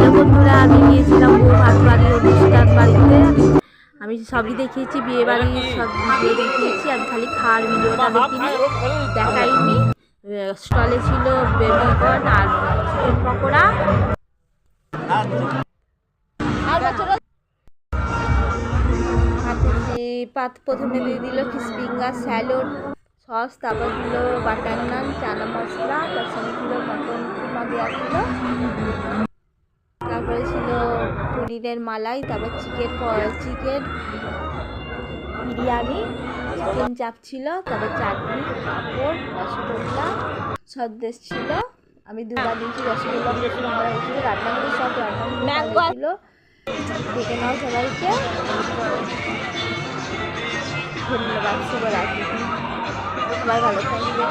Hello বন্ধুরা, আমি গিয়েছিলাম বউ ভাত বাড়ির অনুষ্ঠান বাড়িতে। আমি সবই দেখিয়েছি, বিয়ে বাড়ির সব ভিডিও দেখিয়েছি। আমি খালি খাওয়ার ভিডিওটা দেখাইনি। স্টলে ছিল বেবিকর্ন আর চিকেন পকোড়া। প্রথমে দিয়ে দিল ফিঙ্গার স্যালাড সস, তারপর দিল বাটার নান, চানা মশলা, তার সঙ্গে ছিল মটন কিমা দেওয়া ছিল, তারপরে ছিল পনিরের মালাই, তারপর চিকেন বিরিয়ানি, চিকেন চাপ ছিল, তারপর চাটনি, পাঁপড়, রসগোল্লা, সন্দেশ ছিল। আমি দুবার দিয়েছি রসগোল্লা, খুব সুন্দর হয়েছিল। রান্নাগুলো সব রান্নাগুলো ছিল। দেখে নাও সবাইকে। ধন্যবাদ, শুভরাত্রি, সবাই ভালো থাকবে।